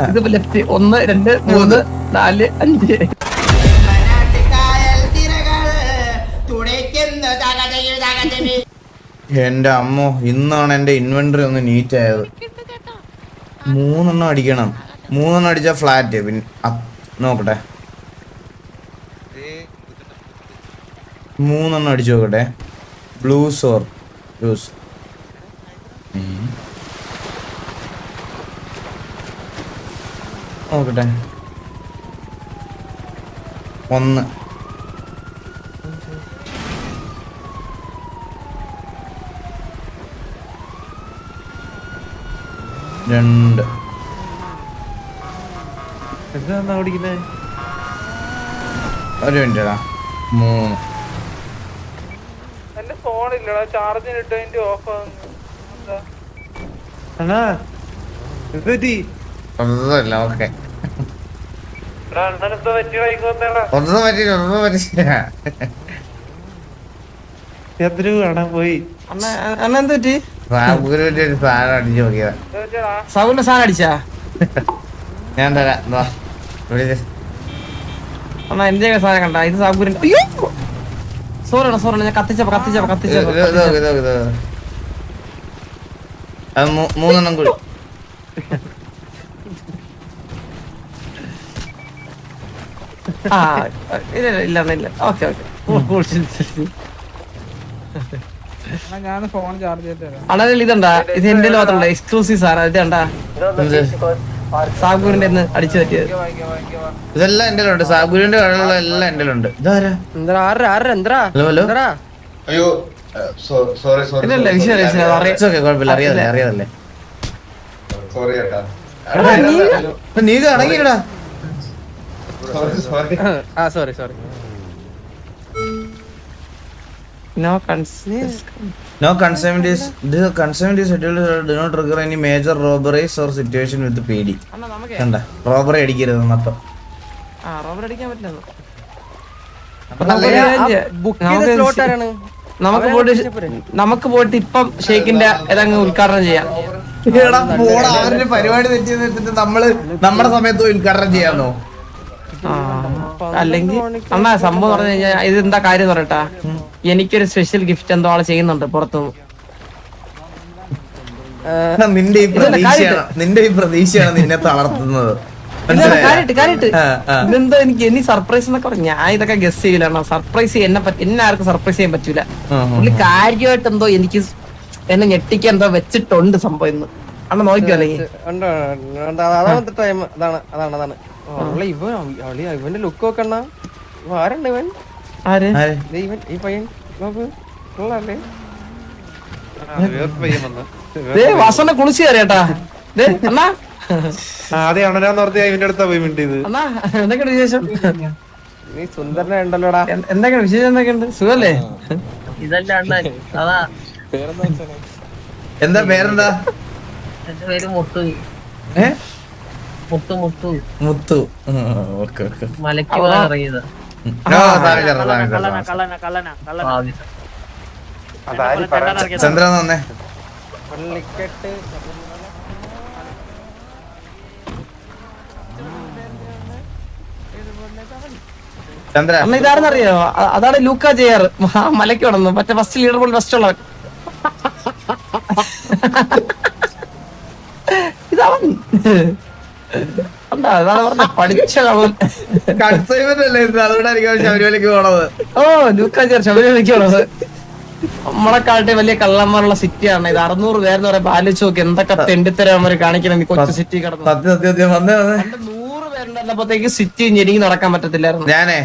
ഇതിപ്പോ ലെഫ്റ്റ് 1 2 3 4 5. എന്റെ അമ്മോ, ഇന്നാണ് എന്റെ ഇൻവെന്ററി ഒന്ന് നീറ്റ് ആയത്. 3 അടിക്കണം. 3 അടിച്ച ഫ്ലാറ്റ്. പിന്നെ നോക്കട്ടെ, 3 അടിച്ചു നോക്കട്ടെ. ബ്ലൂ സോർ ജ്യൂസ്. നോക്കട്ടെ. 1 2 ഒരു മിനിറ്റാ. 3 എന്റെ ഫോണില്ലടാ, ചാർജിന് ഇട്ട് അതിന്റെ ഓഫ് ഒന്നുമില്ല. ഓക്കെ, ഒന്നും പറ്റില്ല, ഒന്നും പറ്റില്ല. കാണാൻ പോയി. അണ്ണ എന്ത് പറ്റി? സാബുവിന്റെ ഒരു സാധനം അടിച്ചു നോക്കിയതാ. സാബുവിന്റെ സാധനം അടിച്ചാ? ഞാൻ തരാം. അണ്ണാ എന്റെ സാധനം കണ്ട? ഇത് സാബുവിന്റെ. സോറി ഞാൻ കത്തിച്ചപ്പോ അത് 3 കൂടി. ആ ഇല്ല. ഓക്കെ. ഞാൻ ഫോൺ ചാർജ് ചെയ്തിട്ട് അണ്ണാ ഇതണ്ടാ, ഇത് എന്റെ മാത്രമല്ല, എക്സ്ക്ലൂസീവ് സാധനം. ഇത് കണ്ടാ സാബുവിന്റെ അടിച്ചു പറ്റിയത്. ഇതെല്ലാം എന്റെ ഉണ്ട്. സാബുവിന്റെ കടലുള്ള എല്ലാം എന്റെ ഉണ്ട്. ഇതാരാ? ഹലോ. അയ്യോ സോറി ഇല്ലല്ല, വിഷയം കുഴപ്പമില്ല, അറിയാതല്ലേ. സോറി ചേട്ടാ. നീ അടങ്ങിയിടാ. Sorry No consignment is scheduled do not trigger any major robberies or situation with PD. കണ്ട, റോബറി അടിക്കരുത് എന്നപ്പം. റോബറി അടിക്കാൻ പറ്റില്ല. നമുക്ക് പോയിട്ട് ഇപ്പം ഷേക്കിന്റെ ഇതങ്ങ് ഉദ്ഘാടനം ചെയ്യാം. അവരുടെ പരിപാടി തെറ്റിയെന്ന് നമ്മള് നമ്മുടെ സമയത്ത് ഉദ്ഘാടനം ചെയ്യാന്നോ? അല്ലെങ്കിൽ അണ്ണാ സംഭവം പറഞ്ഞു കഴിഞ്ഞാൽ ഇതെന്താ കാര്യം പറയട്ടാ, എനിക്കൊരു സ്പെഷ്യൽ ഗിഫ്റ്റ് എന്തോ ആള് ചെയ്യുന്നുണ്ട് പുറത്തുനിന്ന്. നിന്റെ ഈ പ്രതീക്ഷയാണ് നിന്നെ തളർത്തുന്നത്. ഇതെന്തോ എനിക്ക് സർപ്രൈസ് എന്നൊക്കെ പറഞ്ഞു. ഞാൻ ഇതൊക്കെ ഗസ് ചെയ്യില്ല. സർപ്രൈസ് എന്നെ ആർക്കും സർപ്രൈസ് ചെയ്യാൻ പറ്റൂല. പുള്ളി കാര്യമായിട്ട് എന്തോ എനിക്ക് എന്നെ ഞെട്ടിക്കാൻ എന്തോ വെച്ചിട്ടുണ്ട് സംഭവം. ഇന്ന് അണ്ണ നോക്കിയോ അല്ലെങ്കിൽ ഇവന്റെ ലുക്ക് നോക്കണ്ണ. ആരുണ്ട് ഇവൻ? ആര്? ഈ പയ്യൻ വാസനെ കുളിച്ച് കയറിയേട്ടാ. അണ്ണാ അതെ അണരാന്നോർത്ത് ഇവന്റെ അടുത്താ പോയി മിണ്ടിയത്. അണ്ണാ എന്തൊക്കെയുണ്ട് വിശേഷം? നീ സുന്ദരനെ ഉണ്ടല്ലോടാ. എന്തൊക്കെയുണ്ട് വിശേഷം? എന്തൊക്കെയുണ്ട്? സുഖല്ലേ? എന്താ പേരെന്താ? എന്റെ പേര് മുത്തു. മുത്തു. ഓക്കെ. മലയ്ക്ക് ഇറങ്ങിയത്. ചന്ദ്ര വന്നേ. ചന്ദ്ര അന്ന് ഇതാരെന്നറിയോ? അതാണ് ലൂക്ക ചെയ്യാറ്. മലയ്ക്ക് വന്നു. മറ്റേ ഫസ്റ്റ് ലീഡർ ബോൾ ഫസ്റ്റ് ഉള്ളവൻ. ഇതവൻ പഠിച്ച ശബരിമലക്ക് പോണത്. ഓ ലൂക്ക ചെയ്യാർ ശബരിമലക്ക് പോണത്. നമ്മളെക്കാട്ടെ വലിയ കള്ളന്മാരുള്ള സിറ്റിയാണ് ഇത്. 600 പേരെന്ന് പറയുമ്പോ ആലോചിച്ച് നോക്കി എന്തൊക്കെ തെണ്ടിത്തരവന്മാര് കാണിക്കണം. കൊച്ചു സിറ്റി കിടന്നു 100 പേരുണ്ടായിരുന്നപ്പോഴത്തേക്ക് സിറ്റി ഞെരുങ്ങി നടക്കാൻ പറ്റത്തില്ലായിരുന്നു. ഞാനേ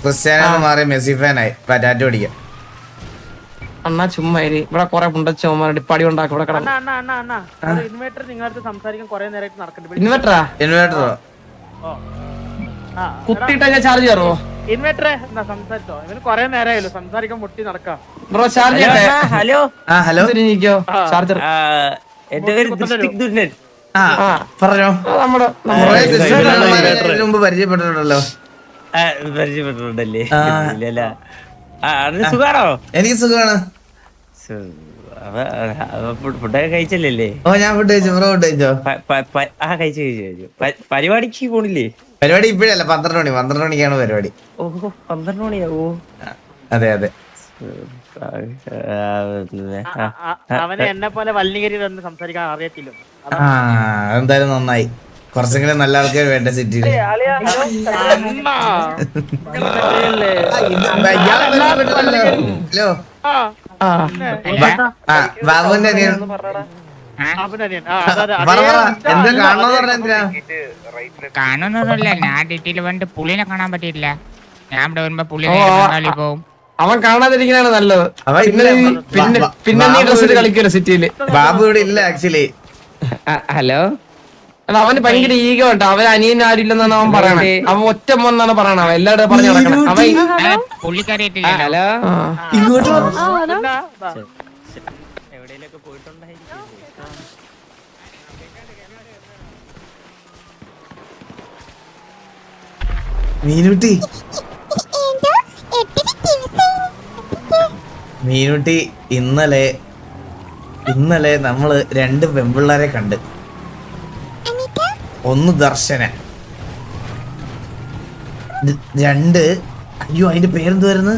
ക്രിസ്ത്യാനോ മാറി മെസ്സി ഫാനായി. ടാറ്റു അടിക്കാം. അണ്ണാ ചുമ്മാ ഇവിടെ കൊറേ പുണ്ടച്ചോമാരുടെ പടി ഉണ്ടാക്കും. ഇവിടെ കിടന്നു ഇൻവേർട്ടർ നിങ്ങളടുത്ത് സംസാരിക്കാൻ കുറെ നേരമായിട്ട് നടക്കുന്നുണ്ട്. ഇൻവേർട്ടറോ കുത്തിയിട്ടാ ഞാൻ ചാർജ് കയറുമോ? ഇൻവേർട്ടർ എന്താ സംസാരിച്ചോ? ഇവന് കുറെ നേരമായല്ലോ സംസാരിക്കാൻ മുട്ടി നടക്കാം. ബ്രോ ചാർജ് ചെയ്യട്ടെ? Hello hello charger. എന്റെ പേര് ദുന്നൻ. പറഞ്ഞോ. നമ്മുടെ മുമ്പ് പരിചയപ്പെട്ടിട്ടുണ്ടല്ലോ. പരിചയപ്പെട്ടിട്ടുണ്ടല്ലേ? സുഖാണോ? എനിക്ക് സുഖമാണ്. ഫുഡൊക്കെ കഴിച്ചല്ലേ? ഓ ഞാൻ ഫുഡ് കഴിച്ചു. ബ്രോ ഫുഡ് കഴിച്ചോ? കഴിച്ചു. പരിപാടിക്ക് പോണില്ലേ? പരിപാടി ഇപ്പഴല്ല, 12 മണിക്കാണ് പരിപാടി. ഓഹോ 12 മണിയാവോ? അതെ അതെ. അവനെ എന്നെ പോലെ വല്ലികരി സംസാരിക്കാൻ അറിയത്തില്ല. ആ എന്തായാലും നന്നായി. കുറച്ചെങ്കിലും നല്ല ആൾക്കാർ വേണ്ട സിറ്റിയില്. ഹലോ ബാബുവിന്റെ അനിയൻ എന്താ കാണണമെന്ന് പറഞ്ഞ എന്തിനാ? കാണുന്നതല്ല, ഞാൻ ഡീറ്റെയിൽ വന്നിട്ട് പുള്ളിനെ കാണാൻ പറ്റിയില്ല. ഞാൻ ഇവിടെ വരുമ്പോ പുള്ളി പോവും. അവൻ കാണാതിരിക്കാനാണ് നല്ലത്. അവൻ പിന്നെ നീ ഡ്രസ്സിട്ട് കളിക്കല്ലോ സിറ്റിയില്. ബാബു ഇവിടെ ഇല്ല ആക്ച്വലി. ഹലോ, അവന് ഭയങ്കര ഈഗോ ഉണ്ട്. അവൻ അനിയൻ ആരില്ലെന്നാണ് അവൻ പറയണത്. അവൻ ഒറ്റ മോന്നാണ് പറയണത്. അവൻ എല്ലാവരും പറഞ്ഞു നടക്കണം. അവൻ പുള്ളിക്കറിയത്തില്ല. ഹലോ, ഇങ്ങോട്ട് എവിടെയൊക്കെ പോയിട്ടുണ്ടായിരിക്കും. മീനുട്ടി ഇന്നലെ നമ്മള് 2 പെമ്പിള്ളാരെ കണ്ട്. ഒന്ന് ദർശന, 2 അയ്യോ അതിന്റെ പേരെന്തുവായിരുന്നു?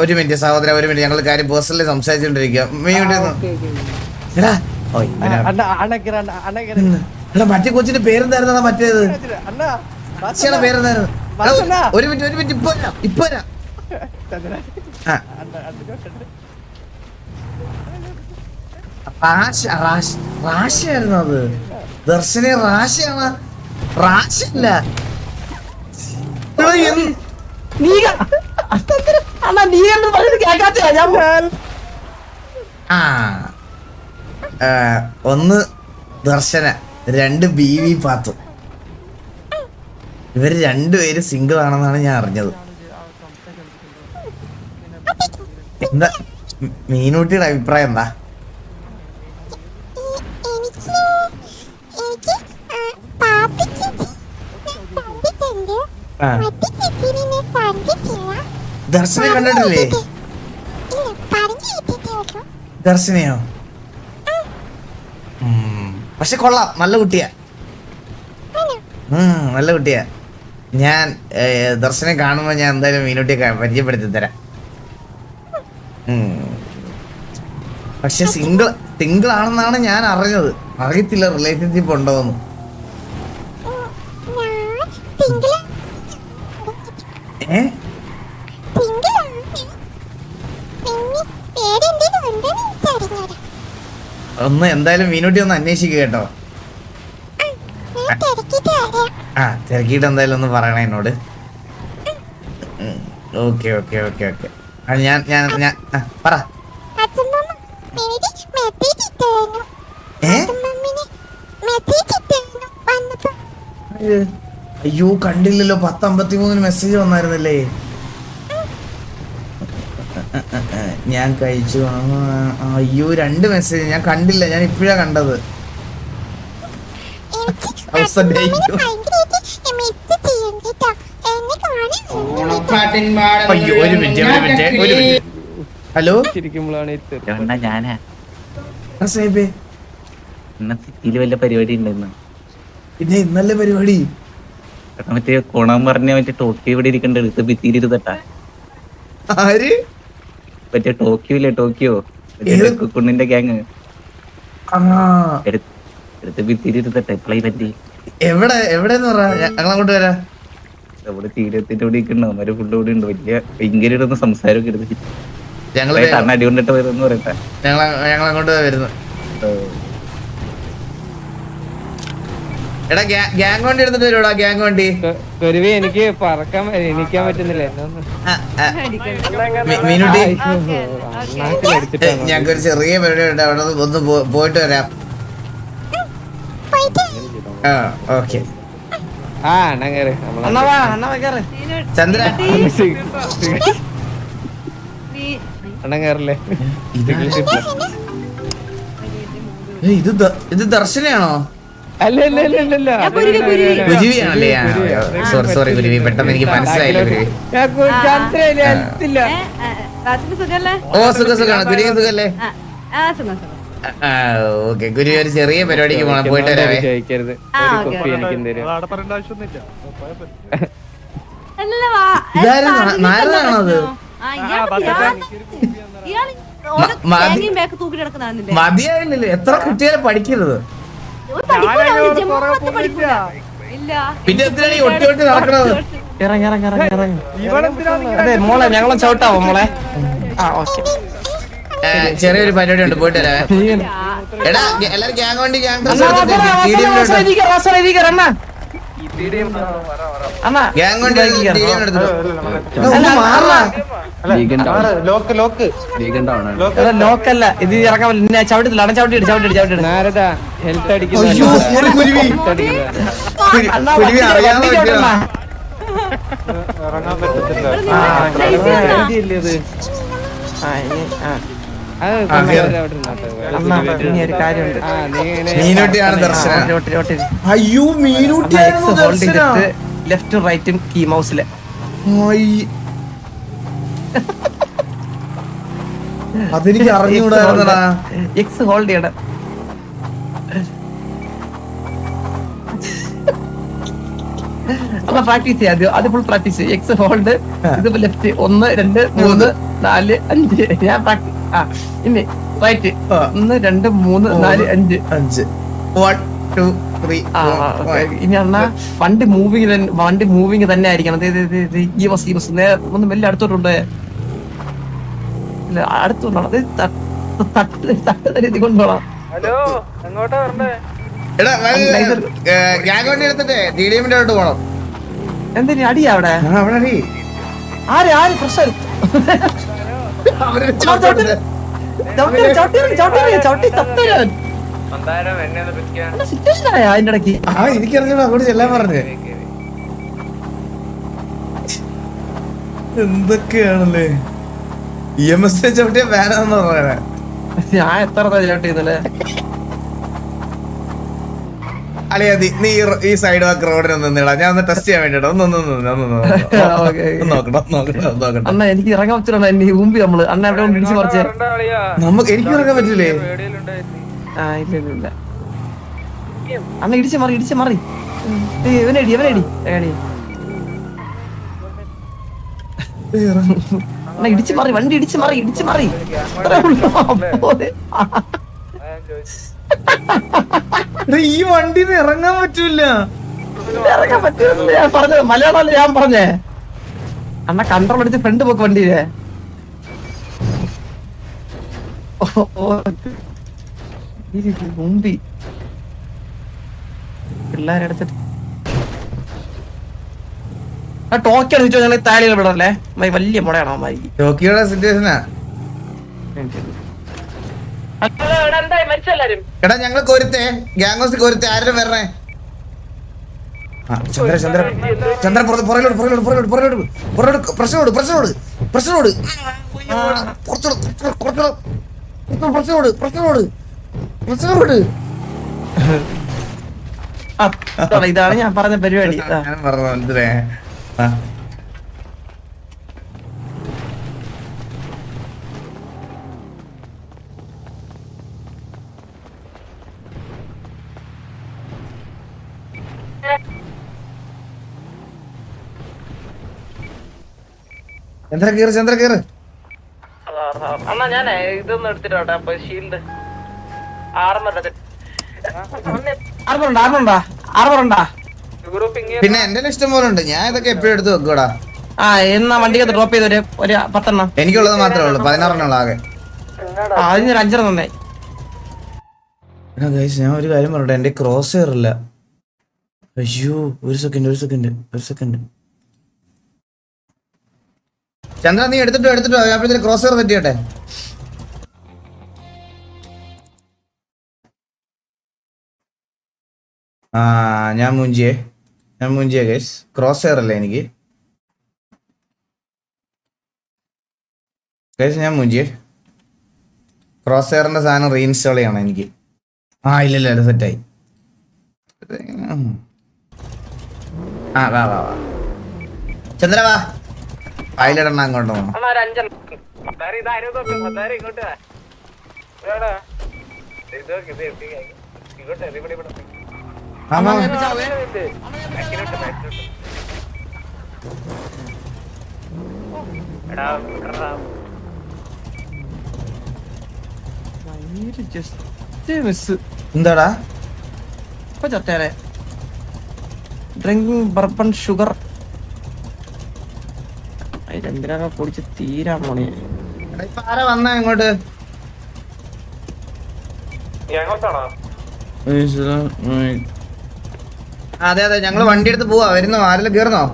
ഒരു മിനിറ്റ് സഹോദര, ഒരു മിനിറ്റ്. ഞങ്ങൾ കാര്യം പേഴ്സണലി സംസാരിച്ചോണ്ടിരിക്കുക. മറ്റേ കൊച്ചിന്റെ പേരെന്തായിരുന്നു? മറ്റേത് പേരെന്തായിരുന്നു? ഒരു മിനിറ്റ് ഇപ്പൊ റാശയായിരുന്നു അത്. ദർശന റാശയാണ്. റാശല്ല. ഒന്ന് ദർശന, 2 BV പാത്തു. ഇവര് 2 പേര് സിംഗിൾ ആണെന്നാണ് ഞാൻ അറിഞ്ഞത്. എന്താ മീനൂട്ടിയുടെ അഭിപ്രായം എന്താ? ദർശന കണ്ടിട്ടില്ലേ? ദർശനയോ? പക്ഷെ കൊള്ളാം, നല്ല കുട്ടിയാ. നല്ല കുട്ടിയാ. ഞാൻ ദർശനം കാണുമ്പോ ഞാൻ എന്തായാലും മീനൂട്ടിയെ പരിചയപ്പെടുത്തി തരാം. പക്ഷെ സിംഗിൾ ആണെന്നാണ് ഞാൻ അറിഞ്ഞത്. അറിയത്തില്ല റിലേഷൻഷിപ്പ് ഉണ്ടോന്ന്. ഒന്ന് എന്തായാലും മീനൂട്ടി ഒന്ന് അന്വേഷിക്കുക കേട്ടോ. തിരക്കിയിട്ട് എന്തായാലും ഒന്ന് പറയണേ എന്നോട്. Okay okay okay okay. ഞാൻ പറ. അയ്യോ കണ്ടില്ലല്ലോ. 10:53 മെസ്സേജ് വന്നായിരുന്നല്ലേ. ഞാൻ കഴിച്ചു. അയ്യോ 2 മെസ്സേജ് ഞാൻ കണ്ടില്ല. ഞാൻ ഇപ്പോഴാ കണ്ടത്. അയ്യോ ഒരു മിനിറ്റ്. ഹലോ ഞാനാ സാഹിബേ, സിറ്റിയില് വല്ല പരിപാടി ഉണ്ടെന്ന്. പിന്നെ ഇന്നല്ലേ പരിപാടി? മറ്റേ കൊണം പറഞ്ഞ മറ്റേ ടോക്കിയോ ഇവിടെ ഇരിക്കണ്ട എടുത്ത് ഭിത്തിയിലിരുത്തട്ടാ. ആര്? മറ്റേ ടോക്കിയോ ഇല്ലേ, ടോക്കിയോ കുണ്ണിന്റെ ഗ്യാങ് എടുത്ത് ഭിത്തിയിലിരുത്തട്ടെ. എപ്പോഴാ പറ്റി? എവിടെന്ന് പറ, ഞങ്ങളങ്ങോട്ട് വരാം. നമ്മുടെ തീരത്തിന്റെ കൂടെ ഇരിക്കണോ അവര് ഫുള്ള് കൂടെ ഉണ്ട്. വലിയ ഭയങ്കര സംസാരമൊക്കെ എടുത്ത് അടി കൊണ്ടിട്ട് വരുമെന്ന് പറയട്ടെ. ഞങ്ങളങ്ങോട്ട് വരുന്നു. എടാ ഗ്യാങ് വണ്ടി എടുത്തിട്ട് വരുവാ. ഗ്യാങ് വണ്ടി എനിക്ക് പറക്കാൻ എണീക്കാൻ പറ്റുന്നില്ല. മീനുട്ടി ഞങ്ങൾക്കൊരു ചെറിയ പരിപാടി ഉണ്ട്. അവിടെ ഒന്ന് പോയിട്ട് വരാം. ഓക്കെ. ചന്ദ്ര അണ്ണങ്ങാറില്ലേ? ഇത് ദർശനയാണോ? കുരുവിയാണല്ലേ സോറി കുരുവി പെട്ടെന്ന് എനിക്ക് മനസ്സിലായില്ല കുരുവി ഓ സുഖമാണ് കുരുവി സുഖല്ലേ ഓക്കെ കുരുവി ഒരു ചെറിയ പരിപാടിക്ക് പോണം പോയിട്ട് വരാവേ നാരദാണത് മതിയായില്ലല്ലോ എത്ര കുട്ടികളെ പഠിക്കരുത് പിന്നെ എന്തിനാണ് ഈ ഒട്ടി ഒട്ടി നടക്കണത് ഇറങ്ങി അതെ മോളെ ഞങ്ങളെ ചവിട്ടാവോ മോളെ ആ ഓക്കെ ചെറിയൊരു പരിപാടി ഉണ്ട് പോയിട്ട് വരാവേ എടാ എല്ലാരും ഗ്യാങ് വണ്ടി ഗ്യാങ് ലോക്കല്ല ഇത് ഇറങ്ങാൻ ചവിട്ടില്ല ചവിട്ടി നാരദ ഹെൽത്ത് ഒരു കാര്യമുണ്ട് മീനൂട്ടിയാണ് ദർശനം അയ്യോ മീനൂട്ടി ലെഫ്റ്റും റൈറ്റും കീ മൗസില് അതെനിക്ക് അറിഞ്ഞുകൂടായിരുന്നടാ എക്സ് ഹോൾഡ് ചെയ്യണം അപ്പൊ പ്രാക്ടീസ് ചെയ്യാം അത് ഫുൾ പ്രാക്ടീസ് എക്സ് ഹോൾഡ് ഇത് ലെഫ്റ്റ് 1 2 3 4 5 ഞാൻ പ്രാക്ടീസ് ഇനി റൈറ്റ് 1 2 3 4 5 5 1 2 3 ഇനി അണ്ണാ വണ്ടി മൂവിങ് തന്നെ ആയിരിക്കണം ഈ ബസ് ഒന്ന് മെല്ലെ അടുത്തോട്ടുണ്ടോ അടുത്തോണ്ടാണ് തട്ട് രീതി കൊണ്ടുപോകണം ഹലോ എങ്ങോട്ടാ വരണ്ടേ എടാ ഗ്യാങ് വണ്ടി എടുത്തിട്ടേ ടിഡിഎമ്മിന്റെ അടുത്ത് പോണം എന്തിനാ അടിയാ അവിടെ അവിടെ അടി ആര് പ്രശ്നം സിറ്റുവേഷൻ ആയ അതിന്റെ ഇടയ്ക്ക് എനിക്കറിഞ്ഞോ അങ്ങോട്ട് ചെല്ലാൻ പറഞ്ഞേ എന്തൊക്കെയാണല്ലേ EMS ചവിട്ടിയ വേനാന്ന് പറയണേ ഞാൻ എത്ര ചവിട്ടി ചെയ്യുന്നല്ലേ അളിയാതി നീ ഈ സൈഡ് വാക്ക് റോഡിന് നിന്നിടാ ഞാൻ ഒന്ന് ടെസ്റ്റ് ചെയ്യാൻ വേണ്ടിട്ടോ നോക്കട്ടെ അണ്ണ എനിക്ക് ഇറങ്ങാൻ പറ്റില്ല എന്നെ മുമ്പ് നമ്മള് അണ്ണ എവിടെ കൊണ്ട് ഇടിച്ച് പറിച്ചേ നമുക്ക് എനിക്ക് ഇറങ്ങാൻ പറ്റില്ലേ ഇല്ല അണ്ണ ഇടിച്ച് മാറി ഇവനടി അണ്ണ ഇടിച്ച് മാറി വണ്ടി ഇടിച്ച് മാറി ഈ വണ്ടിന്ന് ഇറങ്ങാൻ പറ്റൂല ഇറങ്ങാൻ പറ്റൂല ഞാൻ പറഞ്ഞത് മലയാളമല്ല ഞാൻ പറഞ്ഞേ അണ്ണ കൺട്രോൾ എടുത്ത് ഫ്രണ്ട് പോക്ക് വണ്ടിയിലെ മുമ്പി പിള്ളേരെടുത്തിട്ട് ടോക്കി അടിച്ചോ ഞങ്ങൾ താലികൾ വിടല്ലേ വലിയ മുടയാണോ അമ്മായി ടോക്കിയോടെ സിറ്റുവേഷനാ എടാ ഞങ്ങൾ കൊരുത്തേ ഗ്യാങ്സ് കൊരുത്തേ ആരും വരണേ ചന്ദ്ര പുറകിലോട് പ്രശ്നോട് ഇതാണ് ഞാൻ പറഞ്ഞ പരിപാടി പറഞ്ഞു ചന്ദ്ര കേറ് അണ്ണാ ഞാനേ ഇതൊന്നും എടുത്തിട്ടോട്ടെ അപ്പൊ ഷീൽഡ് ആർമറുണ്ടാ പിന്നെ എന്റെ ഇഷ്ടം പോലെ ഉണ്ട് ഞാൻ ഇതൊക്കെ എപ്പോഴും എടുത്ത് വെക്കൂടാ എന്നാ വണ്ടിക്കകത്ത് ഡ്രോപ്പ് ചെയ്ത് ഒരു 10 എണ്ണം എനിക്കുള്ളത് മാത്രമേ ഉള്ളൂ 16 എണ്ണം ആകെ അതിനൊരു 5 എണ്ണം നന്നായി ഞാൻ ഒരു കാര്യം പറഞ്ഞോട്ടെ എന്റെ ക്രോസ് ഹെയറില്ല അയ്യോ ഒരു സെക്കൻഡ് ചന്ദ്ര നീ എടുത്തിട്ടോ അപ്പോഴത്തേക്ക് ക്രോസ് ഹെയർ തെറ്റിയട്ടെ ഞാൻ മുഞ്ചിയേ ഗൈസ് ക്രോസ് ഹെയർ അല്ലേ എനിക്ക് ഗൈസ് ഞാൻ മുഞ്ചിയേ ക്രോസ് ഹെയറിന്റെ സാധനം റീഇൻസ്റ്റാൾ ചെയ്യണം എനിക്ക് ഇല്ല സെറ്റായി ആ വാ വാ വാ ചന്ദ്ര വാ പൈലിടണ അങ്ങോട്ട് പോണം അണ്ണാ ഒരു 5 ഇതാരും നോക്ക് മതാരി ഇങ്ങോട്ട് വാ എടാ ഇത് ഇങ്ങോട്ട് ഇവിടെ ആമാ എടാ ജസ്റ്റ് മിസ് എന്താടാ ഇപ്പൊ ചത്തേരെ ഡ്രിങ്കിങ് ബർബൺ ഷുഗർ എന്തിനാ പൊടിച്ച് തീരാ മോണി എടാ, ഇപ്പൊ ആരാ വന്നാ ഇങ്ങോട്ട് എങ്ങോട്ടാണോ അതെ അതെ ഞങ്ങള് വണ്ടി എടുത്ത് പോവാ വരുന്നോ ആരെല്ലാം കേറുന്നോ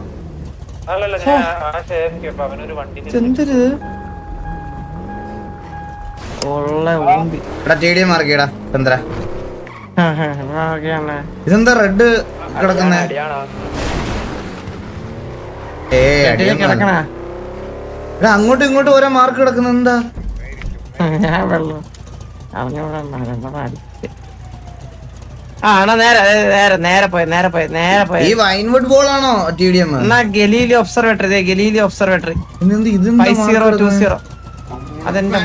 അല്ലല്ല ഞാൻ ആ ഷേഫ് അവനൊരു വണ്ടി എന്തൊരു ഉള്ള ഊമ്പി എടാ ടി ഡി മാർക്കിടാ ചന്ദ്ര ഓക്കെയാണ് ഇതെന്താ റെഡ് കിടക്കുന്നേ കിടക്കണ എടാ അങ്ങോട്ടും ഇങ്ങോട്ടും ഓരോ മാർക്ക് കിടക്കുന്ന എന്താ ഞാൻ വെള്ളം അവനോട് ആ എന്നാ നേരെ നേരെ നേരെ പോയി നേരെ പോയി നേരെ പോയി ഈ വൈൻവുഡ് ബോൾ ആണോ ടി ഡി എം എന്നാ ഗലീലി ഒബ്സർവേറ്ററി ഗലീലി ഒബ്സർവേറ്ററി ഇത് 5020 അതെന്റെ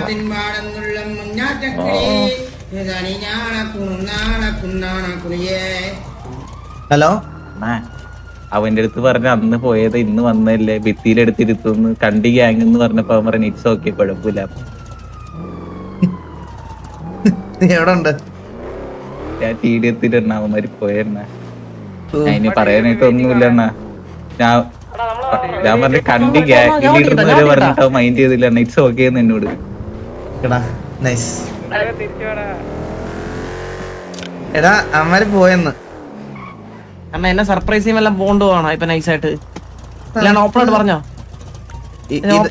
ഹലോ അവന്റെ അടുത്ത് പറഞ്ഞ അന്ന് പോയത് ഇന്ന് വന്നല്ലേ ഭിത്തിയിലെടുത്തിരുത്തുന്ന് കണ്ടി ഗ്യാങ് എന്ന് പറഞ്ഞപ്പോ അവൻ പറഞ്ഞു ഇറ്റ്സ് ഓക്കെ കുഴപ്പമില്ല. എവിടെ ഉണ്ട് ഞാൻ ടി.ഡി എത്തിട്ട് അവന്മാര് പോയെണ്ണ അതിന് പറയാനായിട്ട് ഒന്നുമില്ല എണ്ണ ഞാൻ പറഞ്ഞ കണ്ടി ഗ്യാങ്ങിലിരുന്ന് വരെ പറഞ്ഞിട്ട് മൈൻഡ് ചെയ്തില്ല ഇറ്റ്സ് ഓക്കെ എന്ന് എന്നോട്. നൈസ് എടാ അമ്മര് പോയെന്ന് കാരണം എന്നെ സർപ്രൈസ് ചെയ്യുമ്പോൾ എല്ലാം ബോണ്ട് പോകണം ഇപ്പൊ നൈസായിട്ട് ഇല്ലാണ്ട് ഓപ്പൺ ആയിട്ട് പറഞ്ഞോ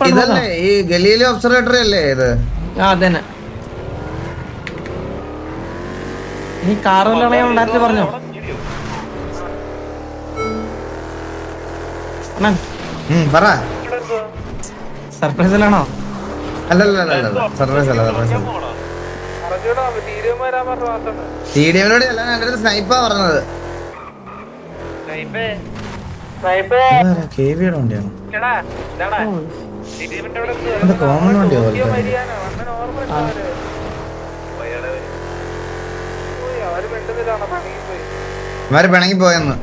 ഇതല്ലേ ഈ ഗലീലി ഒബ്സർവേറ്ററി അല്ലേ ഇത് ആ അതന്നെ നീ കാറുകളാണെങ്കിൽ ഉണ്ടായിട്ട് പറഞ്ഞോ അണ്ണൻ പറ സർപ്രൈസിലാണോ അല്ലല്ല സർപ്രൈസ് അല്ല സർപ്രൈസ് അല്ല ടി ഡി എമ്മിനോട് അല്ല എന്റെ അടുത്ത് സ്നൈപ്പാ പറഞ്ഞത് കെ വിയുടെ വണ്ടിയാണ് അത് കോമൺ വണ്ടിയാ അവര് പിണങ്ങി പോയെന്ന്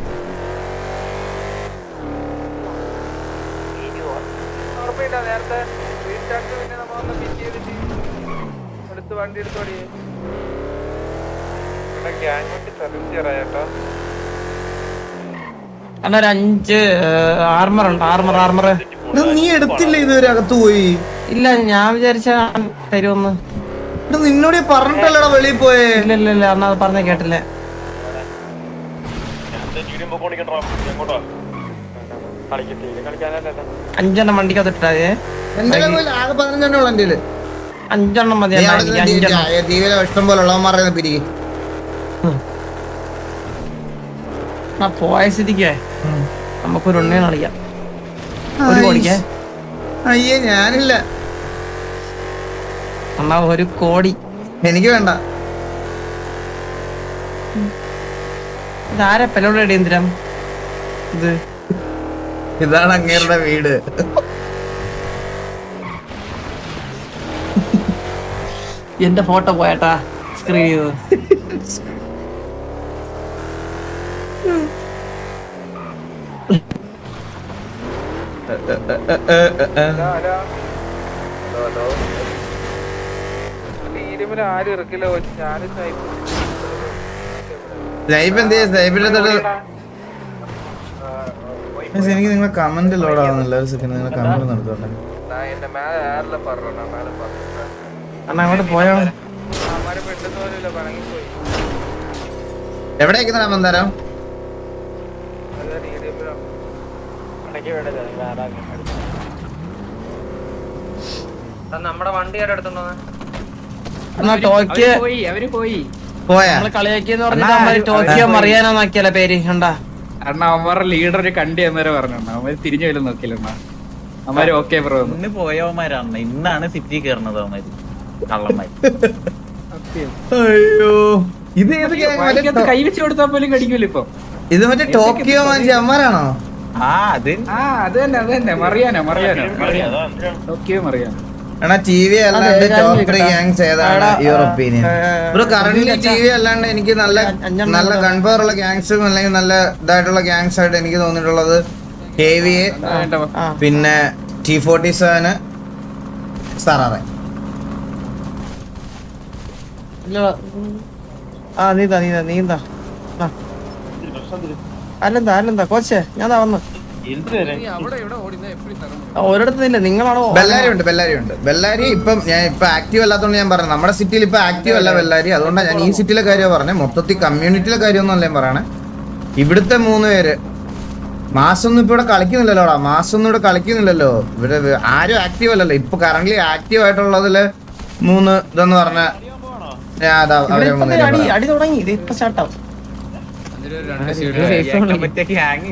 വണ്ടി എടുത്തോടി ഗ്യാങ് വണ്ടി സർവീസ് ചെയ്യാറാട്ടോ അണ്ണ ഒരു 5 ആർമർ ഉണ്ട് ആർമർ നീ എടുത്തില്ല ഇതുവരെ അകത്ത് പോയി ഇല്ല ഞാൻ വിചാരിച്ച തരുമെന്ന് നിന്നോട് പറഞ്ഞിട്ടല്ലടാ വെളിയിൽ പോയേ ഇല്ല അണ്ണ അത് പറഞ്ഞ കേട്ടില്ല അഞ്ചെണ്ണം വണ്ടിക്കകത്ത് ഇട്ടാതെ ആകെ 15 ഉള്ളു എന്റെ 5 മതി ടിവിയിലെ ഇഷ്ടം പോലെ ഉള്ളവന്മാരെ പിരികെ പോയ സ്ഥിതിക്കേ നമുക്കൊരു ഉണ്ണയെ കളിക്കാം ഒരു കോടിക്കേ അയ്യേ ഞാനില്ല അണ്ണാ 1 കോടി എനിക്ക് വേണ്ട ഇതാരെ പെലോടെ എന്തിനാ ഇത് ഇതാണ് അങ്ങേരുടെ വീട് എന്റെ ഫോട്ടോ പോയാട്ടാ സ്ക്രീൻ ചെയ്ത് ടീമിൽ ആരും ഇറക്കില്ല ഞാനും എനിക്ക് നിങ്ങളെ കമന്റ് ലോഡ് ആവുന്നില്ല ഒരു സെക്കൻഡ് നിങ്ങളെ കമന്റ് നടത്തോട്ടെ എന്റെ മേലെ ആരെല്ലാം പറഞ്ഞോ മേലെ പറഞ്ഞു അണ്ണാ അങ്ങോട്ട് പോയോ അവന്മാര് പെട്ടെന്ന് പോലില്ല പണങ്ങിപ്പോയി എവിടേക്കുന്ന മന്ദാരം നമ്മുടെ വണ്ടി ആരും എടുത്തോണ്ടോ അണ്ണാ ടോക്കിയോ പോയാ നമ്മള് കളിയാക്കിയെന്ന് പറഞ്ഞിട്ട് ടോക്കിയോ മറിയാനോ നോക്കിയല്ലേ പേര് ഉണ്ടാ അണ്ണാ അവന്മാരുടെ ലീഡർ ഒരു കണ്ടി എന്നവരെ പറഞ്ഞു അവന്മാര് തിരിഞ്ഞു വരും നോക്കിയില്ല അവന്മാര് ഓക്കെ ബ്രോ ഇന്ന് പോയവന്മാരാണ് ഇന്നാണ് സിറ്റി കയറുന്നത് അവന്മാര് കള്ളന്മാര്. അയ്യോ ഇത് ഏത് gang? വായിക്കകത്ത് കൈ വെച്ച് കൊടുത്താൽ പോലും കടിക്കൂല ഇപ്പൊ. ഇത് മറ്റേ ടോക്കിയോ മാഞ്ചി അമ്മാരാണോ? ആ അത് അത് തന്നെ മറിയാനോ ഓക്കെയോ മറിയാനോ. എടാ TV അല്ലാണ്ട് ടോപ്പ് 3 ഗാങ്സ് ഏതാണ് your opinion? Bro current TV അല്ലാണ്ട് എനിക്ക് നല്ല കൺപവർ ഉള്ള ഗാങ്സും അല്ലെങ്കിൽ നല്ല ഇതായിട്ടുള്ള ഗാങ്സ് ആയിട്ട് എനിക്ക് തോന്നിയിട്ടുള്ളത് KVA, പിന്നെ T47, സറാറെ. നീന്താ അല്ലെന്താ കോച്ചേ ഞാൻ വന്ന് ഒരിടത്ത് ഇല്ല. നിങ്ങളാണോ? ബെല്ലാരി ഉണ്ട്. ബെല്ലാരി ഇപ്പം ഞാൻ ഇപ്പൊ ആക്റ്റീവ് അല്ലാത്തതുകൊണ്ട് ഞാൻ പറഞ്ഞു നമ്മുടെ സിറ്റിയിൽ ഇപ്പൊ ആക്റ്റീവ് അല്ല ബെല്ലാരി. അതുകൊണ്ടാണ് ഞാൻ ഈ സിറ്റിയിലെ കാര്യം പറഞ്ഞത്. മൊത്തത്തിൽ കമ്മ്യൂണിറ്റിയിലെ കാര്യമൊന്നും അല്ല ഞാൻ പറയണേ. ഇവിടുത്തെ 3 പേര് മാസൊന്നും ഇപ്പൊ ഇവിടെ കളിക്കുന്നില്ലല്ലോടാ. മാസൊന്നും ഇവിടെ കളിക്കുന്നില്ലല്ലോ. ഇവിടെ ആരും ആക്റ്റീവ് അല്ലല്ലോ. ഇപ്പൊ കറന്റ് ആക്റ്റീവ് ആയിട്ടുള്ളതില് 3 ഇതെന്ന് പറഞ്ഞ ഞാൻ അടി തുടങ്ങി. ഇത് ഇപ്പൊ സ്റ്റാർട്ടാവും. പറ്റിയ ഗ്യാങ്